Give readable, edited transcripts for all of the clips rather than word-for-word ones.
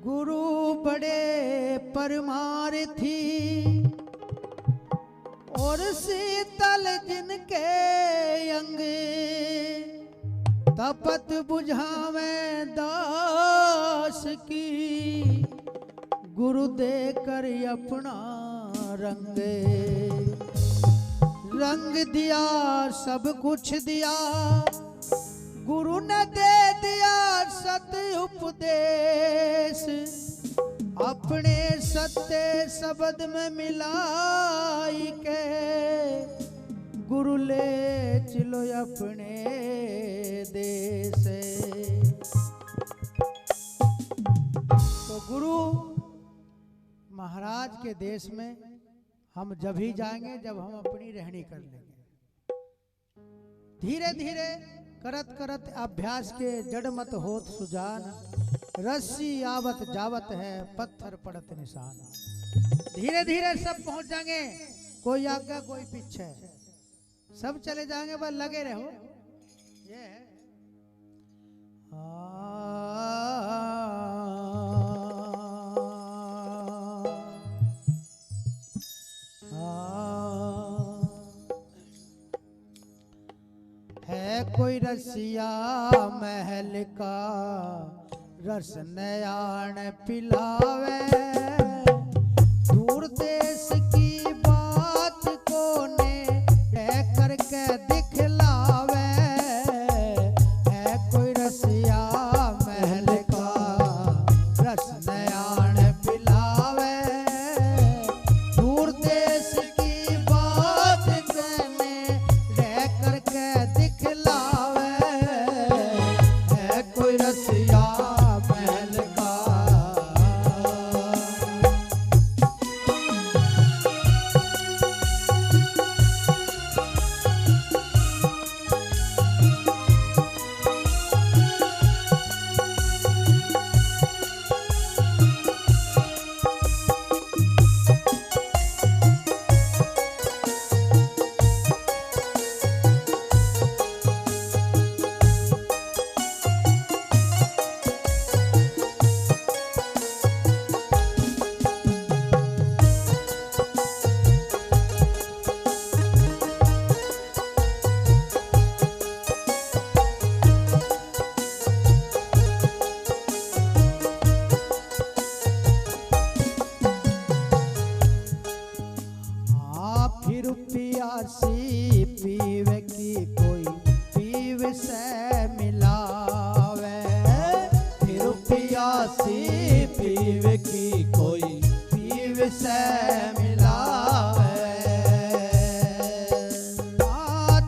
गुरु बड़े परमार्थी और शीतल जिनके अंग, तपत बुझावे दास की, गुरु देकर अपना रंग। रंग दिया सब कुछ दिया, गुरु ने दे दिया सत्य उपदेश, अपने सत्य शब्द में मिलाई के, गुरु ले चलो अपने देश। तो गुरु महाराज के देश में हम जब ही जाएंगे जब हम अपनी रहनी कर लेंगे। धीरे धीरे करत करत अभ्यास के जड़ मत होत सुजान, रस्सी आवत जावत है पत्थर पड़त निशान। धीरे धीरे सब पहुंच जाएंगे, कोई आगे कोई पीछे, सब चले जाएंगे, बस लगे रहो। ये है कोई रसिया महल का रस नयान पिलावे, दूर देश की बात को ने कह करके दिखलावे। है कोई रसिया महल का रस नयान पिलावे, दूर देश की बात कहने कह करके दिखलावे। है कोई रसिया पीवे की कोई पीवे से मिलावे, फिर प्यासी पीवे की कोई पीवे से मिलावे।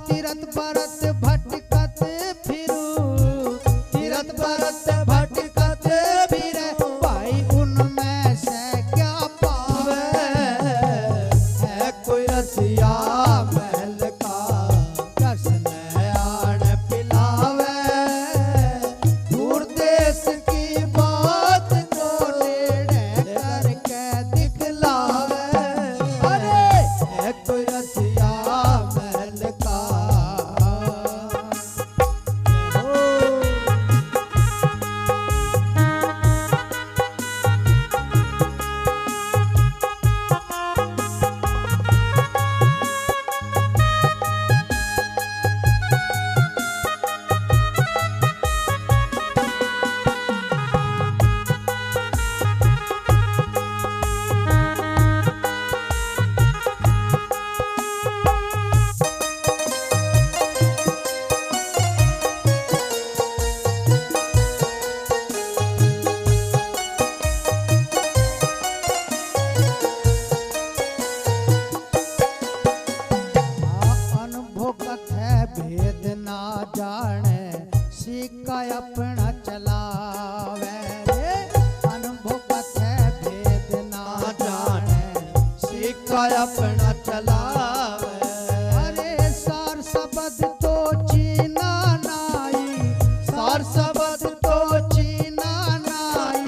तीरथ भरत भटकत फिरू, तीरथ भरत भटकत फिरे, भाई उनमें से क्या पावे। है कोई रसिया महल का रस नयान पिलावे, दूर देश की बात को नेड़े करके दिखलावे। अरे है कोई रसिया महल का भेद ना जाने सिक्का अपना चलावे। अनुभव कथे भेद ना जाने सिक्का अपना चलावे। अरे सार शब्द तो चीना नाई, सार शब्द तो चीना नाई,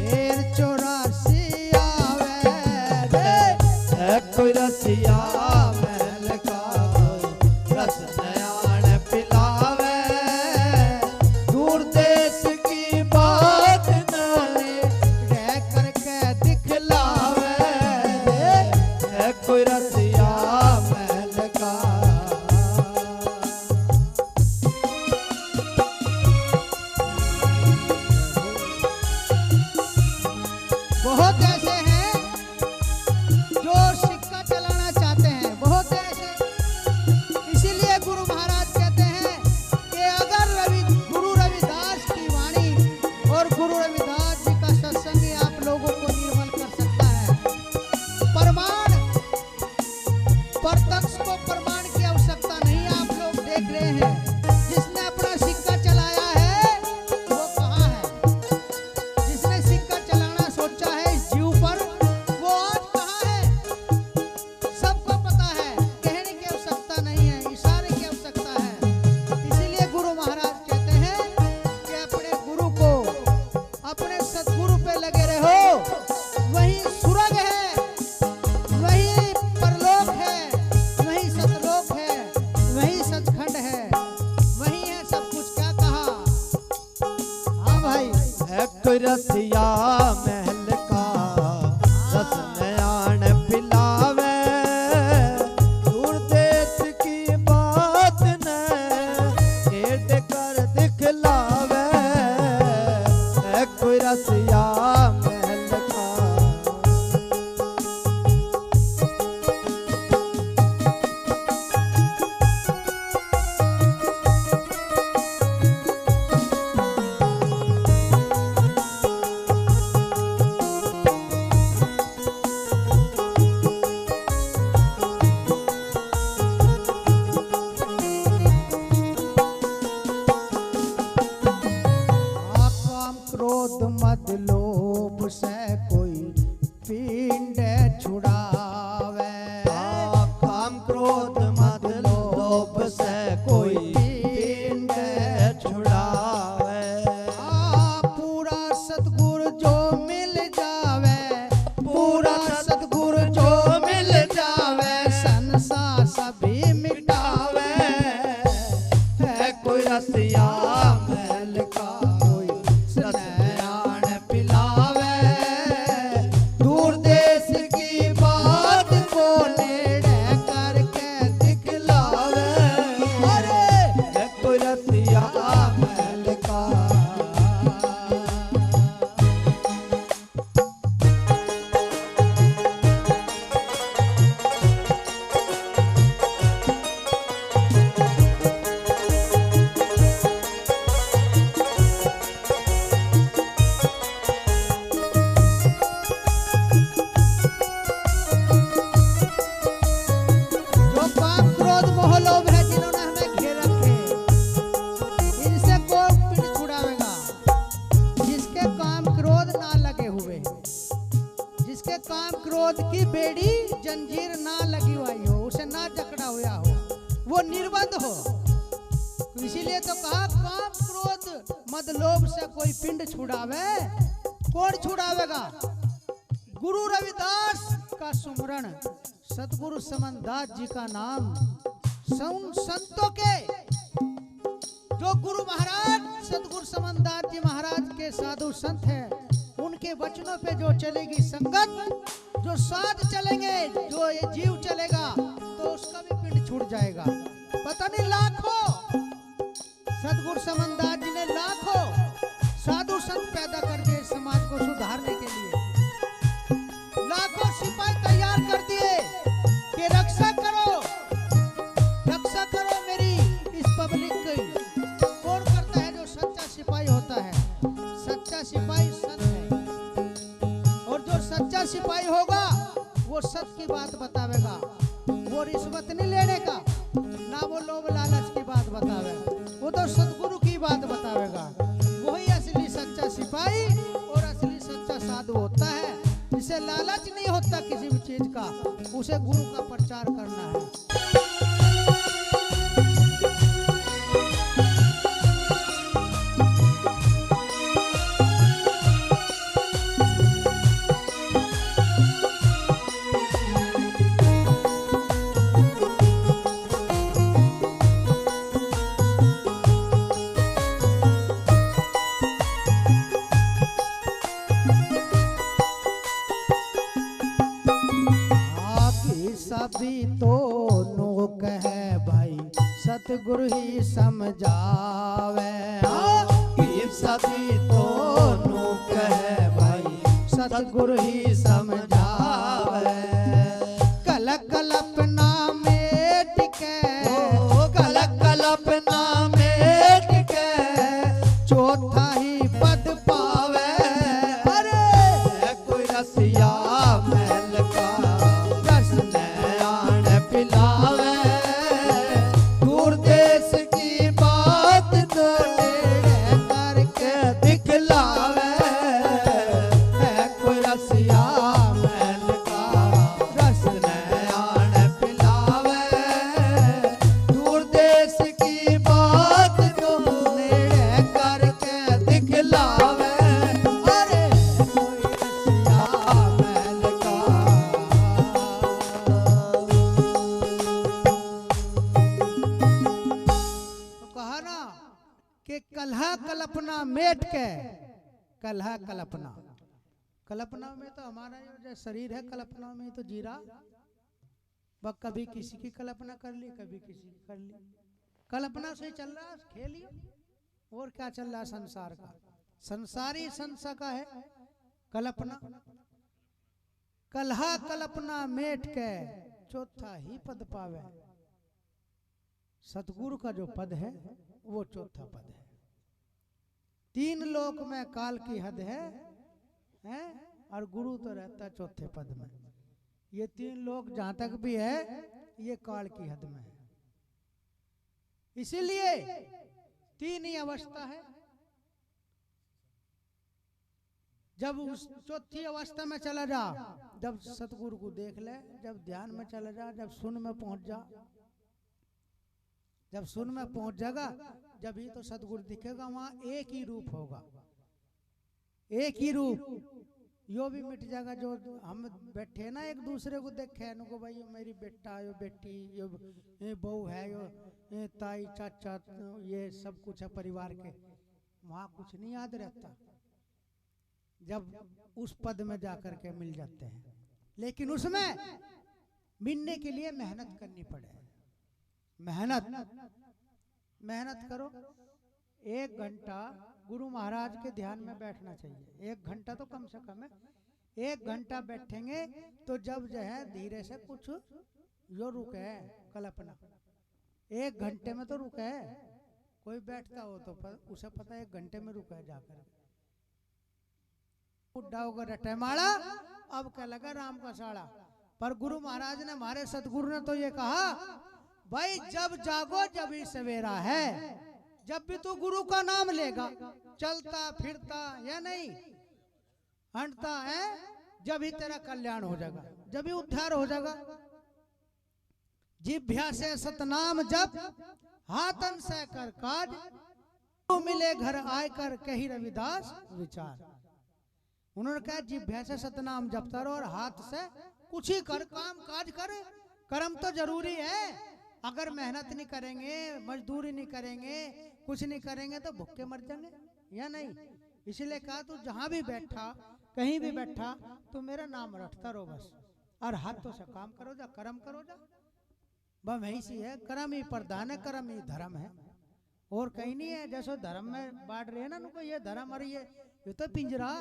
ढेर 84 आवे। कोई रसिया महल का रस नयान पिलावे, दूर देश की बात कोई रसिया महल का रस नयान पिलावे, दूर देश की बात न नेड़ कर दिखलावे, कोई रसिया महल का। क्रोध मद लोभ से कोई पिंड छुड़ावे, काम क्रोध मद लोभ से कोई पिंड छुड़ावे, पूरा सतगुरु जो मिल जावे, पूरा सतगुरु जो मिल जावे, संसार सभी मिटावे, है कोई रसिया महल का नयान पिलावे, दूर देश की बात को नेड़े करके दिखलावे, है कोई रसिया महल का। क्रोध की बेड़ी जंजीर ना लगी हुई हो, उसे ना जकड़ा हुआ हो, वो निर्बंध हो। इसीलिए तो कहा काम क्रोध मद लोभ से कोई पिंड छुड़ावे। कौन छुड़ावेगा? गुरु रविदास का सुमरण, सतगुरु समनदास जी का नाम, संतों के जो गुरु महाराज सतगुरु समनदास जी महाराज के साधु संत हैं, उनके वचनों पे जो चलेगी संगत, जो साथ चलेंगे, जो ये जीव चलेगा, तो उसका भी पिंड छूट जाएगा। पता नहीं लाखों सतगुरु समनदास जी ने लाखों साधु संत पैदा कर दिए समाज को सुधारने के लिए। लाखों सिपाही तैयार कर दिए कि रक्षा करो मेरी इस पब्लिक की। कौन करता है? जो सच्चा सिपाही होता है। सच्चा सिपाही संत है, और जो सच्चा सिपाही होगा वो सत्य की बात बतावेगा, वो रिश्वत नहीं लेने का, ना वो लोभ लालच की बात बतावे, वो तो सतगुरु की बात बतावेगा। वही असली सच्चा सिपाही और असली सच्चा साधु होता है, जिसे लालच नहीं होता किसी भी चीज का, उसे गुरु का प्रचार करना है। सभी तो नोक है भाई, सतगुरु ही समझावे। सभी तो नोक है भाई, सतगुरु ही समझावे। कल कल्पना में टिके, कल कल्पना में टिके, चौथा ही पद पावे। अरे कोई रसिया महल का रस नयान पिलावे, दूर देश की बात को नेड़े करके दिखलावे, है कोई रसिया महल का रस नयान पिलावे, दूर देश की बात को नेड़े करके दिखलावे। अरे कोई रसिया महल का। तो कहा ना कि कल्हा कल्पना मेट के कलह कल्पना। कल्पना में तो हमारा जो शरीर है, कल्पना में तो जीरा, वह कभी किसी की कल्पना कर ली, कभी किसी की कर ली, कल्पना से चल रहा है खेल ही। और क्या चल रहा है संसार का? संसारी संसा का है कल्पना। कलहा कल्पना मेट के चौथा ही पद पावे। सतगुरु का जो पद है वो चौथा पद है। 3 लोक में काल की हद है, और गुरु तो रहता है चौथे पद में। ये 3 लोक जहां तक भी है ये काल की हद में है। इसीलिए 3 ही अवस्था है। जब उस चौथी अवस्था में चला जा, जब सतगुरु को देख ले, जब ध्यान में चला जा, जब सुन में पहुंच जा, जब सुन में पहुंच जाएगा, जब ही तो सतगुरु दिखेगा। वहां एक ही रूप होगा, एक ही रूप। यो भी मिट जाएगा जो हम बैठे ना एक दूसरे को देखे को, भाई यो मेरी बेटा, यो बेटी, ये बहू है, ये ताई चाचा, ये सब कुछ है परिवार के। वहां कुछ नहीं याद रहता जब उस पद में जाकर के मिल जाते हैं। लेकिन उसमें मिलने के लिए मेहनत करनी पड़े। मेहनत करो। 1 घंटा गुरु महाराज के ध्यान में बैठना चाहिए। 1 घंटा तो कम से कम है। 1 घंटा बैठेंगे तो जब जो है धीरे से कुछ जो रुके है कल्पना। 1 घंटे में तो रुके है। कोई बैठता हो तो उसे पता है 1 घंटे में रुका है जाकर। बुढ़ा होकर रटे माड़ा, अब क्या लगा राम का साड़ा। पर गुरु महाराज ने, हमारे सतगुरु ने तो ये कहा, भाई जब जागो जब ही सवेरा है। जब भी तू गुरु का नाम लेगा, चलता फिरता या नहीं हंटता है, जब ही तेरा कल्याण हो जाएगा, जब ही उद्धार हो जाएगा। जिभ्या से सतनाम जप, हाथन से कर काज, तू मिले घर आयकर कही रविदास विचार। उन्होंने कहा जिभ्या से सतनाम जपता रहो और हाथ से कुछ ही कर, काम काज कर। कर्म तो जरूरी है। अगर मेहनत नहीं करेंगे, मजदूरी नहीं करेंगे, कुछ नहीं करेंगे तो भूखे मर जाएंगे या नहीं। इसलिए कहा तू जहां भी बैठा, कहीं भी बैठा, तो मेरा नाम रटता रहो बस, और हाथों से काम करो जा, कर्म करो जा। बस वही सी है, कर्म ही प्रधान है, कर्म ही धर्म है, और कहीं नहीं है। जैसे धर्म में बांट रहे हैं ना उनको, ये धर्म और ये तो पिंजरा।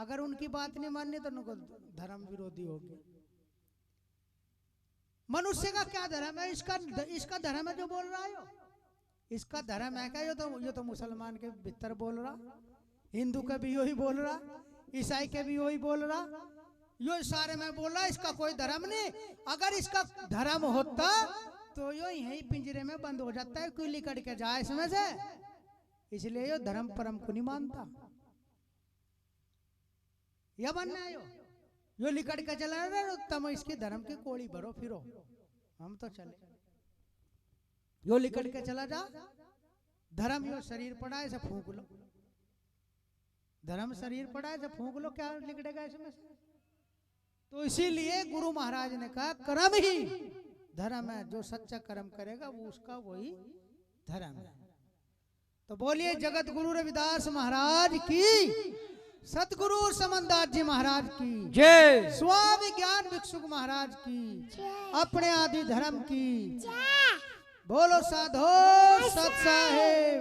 अगर उनकी बात नहीं माननी तो उनको धर्म विरोधी होगी। मनुष्य का क्या धर्म है? इसका धर्म है जो बोल रहा है। इसका धर्म है क्या? ये तो मुसलमान के भीतर बोल रहा, हिंदू का भी यही बोल रहा, ईसाई के भी यही बोल रहा, यो सारे में बोल रहा। इसका कोई धर्म नहीं। अगर इसका धर्म होता तो यो यही पिंजरे में बंद हो जाता है, कोई लिकड़ के जाए इसमें से। इसलिए यो धर्म परम को नहीं मानता। यह बनना है यो लिकड़ के चला रहे, तम इसके धर्म की कोड़ी भरो फिरो, हम तो चले। यो लिकड़ के चला जा। धर्म यो शरीर पड़ा है, इसे फूंक लो। धर्म शरीर पड़ा है, इसे फूंक लो, क्या लिकड़ेगा इसमें से? तो इसीलिए गुरु महाराज ने कहा कर्म ही धर्म है। जो सच्चा कर्म करेगा वो उसका वही धर्म है। तो बोलिए जगत गुरु रविदास महाराज की, सतगुरु समनदास जी महाराज की जय, स्वामी ज्ञान भिक्षुक महाराज की, अपने आदि धर्म की। बोलो साधो सत साहेब।